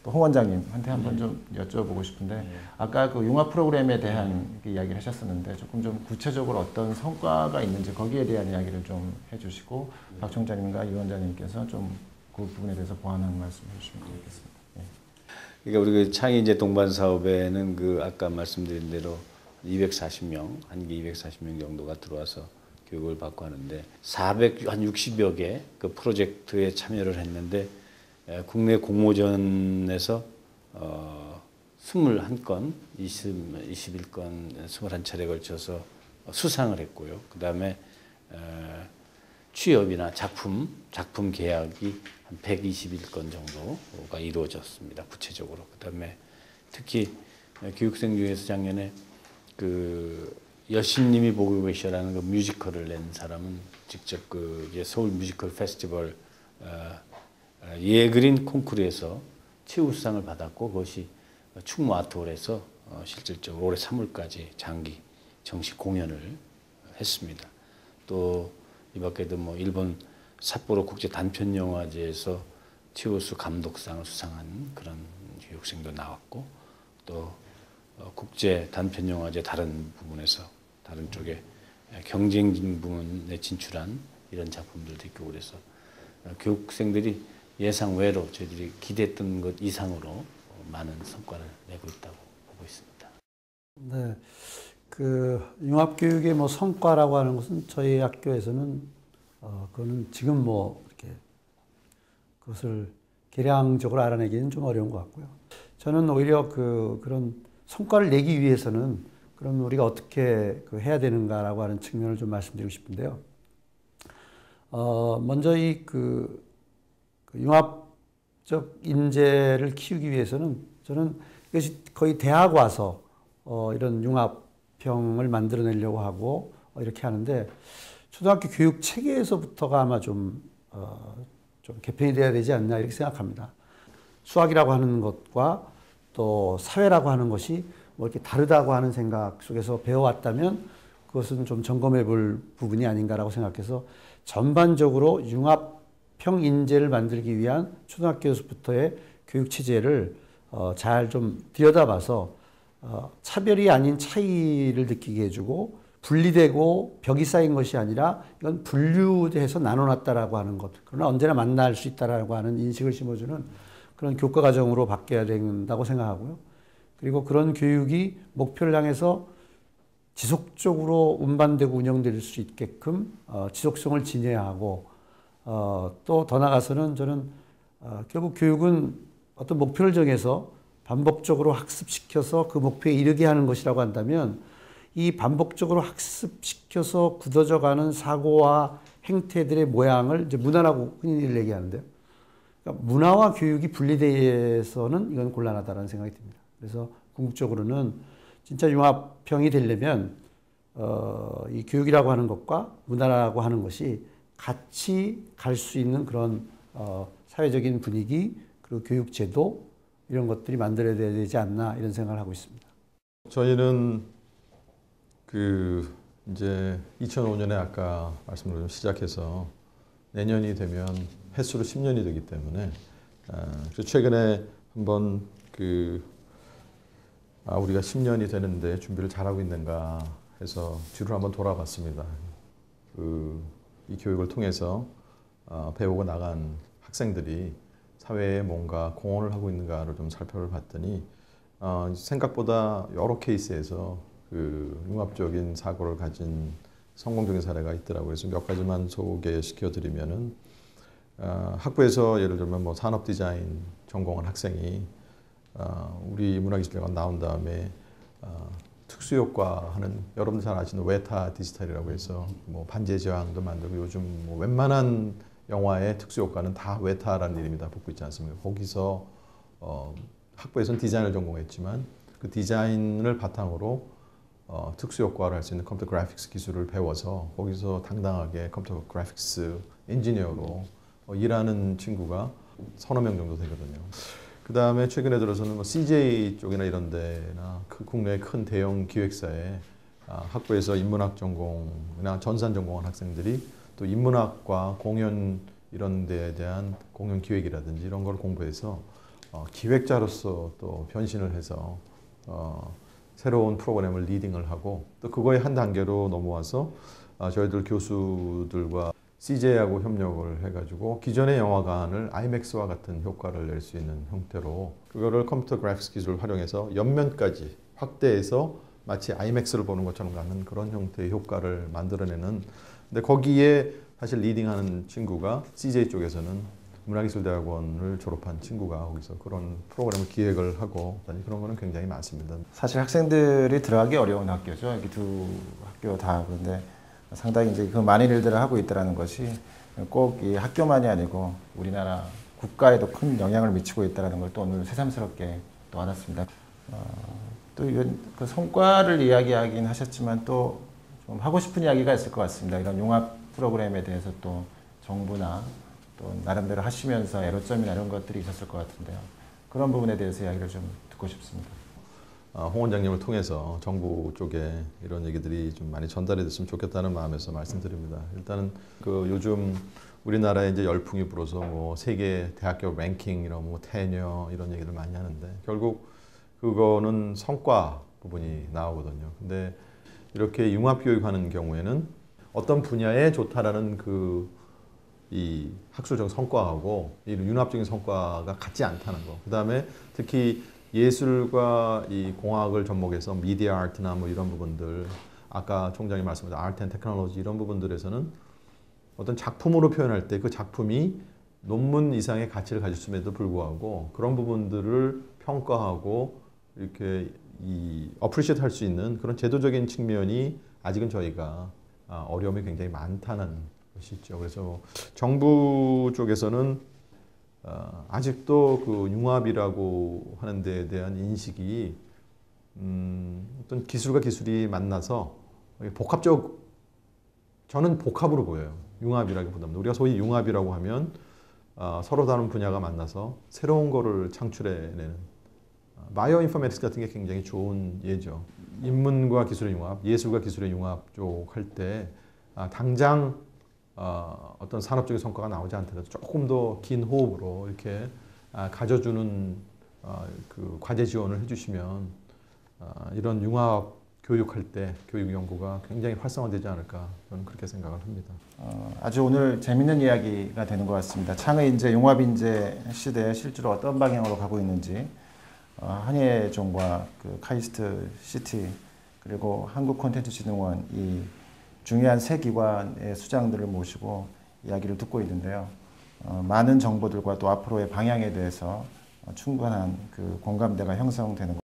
또 홍 원장님한테 한번 좀 여쭤보고 싶은데 아까 그 융합 프로그램에 대한 이야기를 하셨었는데 조금 좀 구체적으로 어떤 성과가 있는지 거기에 대한 이야기를 좀 해주시고 박 총장님과 이 원장님께서 좀 그 부분에 대해서 보완하는 말씀을 해주시면 좋겠습니다. 예. 그러니까 우리 그 창의제 동반 사업에는 그 아까 말씀드린 대로 240명, 한 개 240명 정도가 들어와서 교육을 받고 하는데 460여 개 그 프로젝트에 참여를 했는데 국내 공모전에서 21건, 21건, 21차례에 걸쳐서 수상을 했고요. 그 다음에 취업이나 작품 계약이 한 121건 정도가 이루어졌습니다. 구체적으로. 그 다음에 특히 교육생 중에서 작년에 그 여신님이 보고 계셔라는 그 뮤지컬을 낸 사람은 직접 그 서울 뮤지컬 페스티벌 예그린 콩쿠르에서 최우수상을 받았고 그것이 충무 아트홀에서 실질적으로 올해 3월까지 장기 정식 공연을 했습니다. 또 이 밖에도 뭐 일본 삿포로 국제 단편 영화제에서 최우수 감독상을 수상한 그런 교육생도 나왔고 또 국제 단편 영화제 다른 부분에서 다른 쪽에 경쟁 부문에 진출한 이런 작품들도 있고 그래서 교육생들이 예상 외로 저희들이 기대했던 것 이상으로 많은 성과를 내고 있다고 보고 있습니다. 네, 그 융합교육의 뭐 성과라고 하는 것은 저희 학교에서는 그거는 지금 뭐 이렇게 그것을 계량적으로 알아내기는 좀 어려운 것 같고요. 저는 오히려 그런 성과를 내기 위해서는 그럼 우리가 어떻게 해야 되는가라고 하는 측면을 좀 말씀드리고 싶은데요. 먼저 그 융합적 인재를 키우기 위해서는 저는 이것이 거의 대학 와서 이런 융합형을 만들어내려고 하고 이렇게 하는데 초등학교 교육 체계에서부터가 아마 좀 개편이 돼야 되지 않나 이렇게 생각합니다. 수학이라고 하는 것과 또 사회라고 하는 것이 뭐 이렇게 다르다고 하는 생각 속에서 배워왔다면 그것은 좀 점검해 볼 부분이 아닌가라고 생각해서 전반적으로 융합형 인재를 만들기 위한 초등학교에서부터의 교육 체제를 잘 좀 들여다봐서 차별이 아닌 차이를 느끼게 해주고 분리되고 벽이 쌓인 것이 아니라 이건 분류해서 나눠놨다라고 하는 것. 그러나 언제나 만날 수 있다라고 하는 인식을 심어주는 그런 교과 과정으로 바뀌어야 된다고 생각하고요. 그리고 그런 교육이 목표를 향해서 지속적으로 운반되고 운영될 수 있게끔 지속성을 지녀야 하고 또 더 나아가서는 저는 결국 교육은 어떤 목표를 정해서 반복적으로 학습시켜서 그 목표에 이르게 하는 것이라고 한다면 이 반복적으로 학습시켜서 굳어져가는 사고와 행태들의 모양을 이제 문화라고 흔히 얘기하는데요. 그러니까 문화와 교육이 분리돼서는 이건 곤란하다는 생각이 듭니다. 그래서 궁극적으로는 진짜 융합형이 되려면 이 교육이라고 하는 것과 문화라고 하는 것이 같이 갈 수 있는 그런 사회적인 분위기 그리고 교육 제도 이런 것들이 만들어야 되지 않나 이런 생각을 하고 있습니다. 저희는 이제 2005년에 아까 말씀을 좀 시작해서 내년이 되면 횟수로 10년이 되기 때문에 그래서 최근에 한번 우리가 10년이 되는데 준비를 잘하고 있는가 해서 뒤로 한번 돌아봤습니다. 이 교육을 통해서 배우고 나간 학생들이 사회에 뭔가 공헌을 하고 있는가를 좀 살펴봤더니 생각보다 여러 케이스에서 융합적인 사고를 가진 성공적인 사례가 있더라고요. 그래서 몇 가지만 소개시켜 드리면은 학부에서 예를 들면 뭐 산업 디자인 전공한 학생이 우리 문화기술대학원 나온 다음에 특수효과하는 여러분들 잘 아시는 웨타 디지털이라고 해서 뭐 반지의 제왕도 만들고 요즘 뭐 웬만한 영화의 특수효과는 다 웨타라는 이름이 다 붙고 있지 않습니까? 거기서 학부에서는 디자인을 전공했지만 그 디자인을 바탕으로 특수효과를 할 수 있는 컴퓨터 그래픽스 기술을 배워서 거기서 당당하게 컴퓨터 그래픽스 엔지니어로 일하는 친구가 서너 명 정도 되거든요. 그 다음에 최근에 들어서는 뭐 CJ 쪽이나 이런 데나 국내의 큰 대형 기획사에 학부에서 인문학 전공이나 전산 전공한 학생들이 또 인문학과 공연 이런 데에 대한 공연 기획이라든지 이런 걸 공부해서 기획자로서 또 변신을 해서 새로운 프로그램을 리딩을 하고 또 그거의 한 단계로 넘어와서 저희들 교수들과 CJ하고 협력을 해가지고 기존의 영화관을 IMAX와 같은 효과를 낼 수 있는 형태로 그거를 컴퓨터 그래픽스 기술을 활용해서 옆면까지 확대해서 마치 IMAX를 보는 것처럼 가는 그런 형태의 효과를 만들어내는. 근데 거기에 사실 리딩하는 친구가 CJ 쪽에서는 문화기술대학원을 졸업한 친구가 거기서 그런 프로그램을 기획을 하고 그런 거는 굉장히 많습니다. 사실 학생들이 들어가기 어려운 학교죠. 여기 두 학교 다. 그런데 상당히 이제 그 많은 일들을 하고 있다는 것이 꼭 이 학교만이 아니고 우리나라 국가에도 큰 영향을 미치고 있다는 걸 또 오늘 새삼스럽게 또 알았습니다. 또 이런 그 성과를 이야기하긴 하셨지만 또 좀 하고 싶은 이야기가 있을 것 같습니다. 이런 융합 프로그램에 대해서 또 정부나 또 나름대로 하시면서 애로점이나 이런 것들이 있었을 것 같은데요. 그런 부분에 대해서 이야기를 좀 듣고 싶습니다. 홍 원장님을 통해서 정부 쪽에 이런 얘기들이 좀 많이 전달이 됐으면 좋겠다는 마음에서 말씀드립니다. 일단은 그 요즘 우리나라에 이제 열풍이 불어서 뭐 세계 대학교 랭킹 이런 뭐 테녀 이런 얘기를 많이 하는데 결국 그거는 성과 부분이 나오거든요. 근데 이렇게 융합 교육하는 경우에는 어떤 분야에 좋다라는 이 학술적 성과하고 이 융합적인 성과가 같지 않다는 거. 그 다음에 특히 예술과 이 공학을 접목해서 미디어 아트나 뭐 이런 부분들, 아까 총장이 말씀하신 아트 앤 테크놀로지 이런 부분들에서는 어떤 작품으로 표현할 때 그 작품이 논문 이상의 가치를 가졌음에도 불구하고 그런 부분들을 평가하고 이렇게 어프리시에이트 할 수 있는 그런 제도적인 측면이 아직은 저희가 어려움이 굉장히 많다는 것이죠. 그래서 정부 쪽에서는 아직도 그 융합이라고 하는 데에 대한 인식이 어떤 기술과 기술이 만나서 저는 복합으로 보여요. 융합이라기보다는 우리가 소위 융합이라고 하면 서로 다른 분야가 만나서 새로운 거를 창출해내는 바이오 인포메틱스 같은 게 굉장히 좋은 예죠. 인문과 기술의 융합, 예술과 기술의 융합 쪽 할 때 당장 어떤 산업적인 성과가 나오지 않더라도 조금 더 긴 호흡으로 이렇게 가져주는 그 과제 지원을 해주시면 이런 융합 교육할 때 교육 연구가 굉장히 활성화되지 않을까 저는 그렇게 생각을 합니다. 아주 오늘 재밌는 이야기가 되는 것 같습니다. 창의인재, 융합인재 시대에 실제로 어떤 방향으로 가고 있는지 한예종과 그 카이스트 시티 그리고 한국콘텐츠진흥원 이 중요한 세 기관의 수장들을 모시고 이야기를 듣고 있는데요. 많은 정보들과 또 앞으로의 방향에 대해서 충분한 그 공감대가 형성되는 것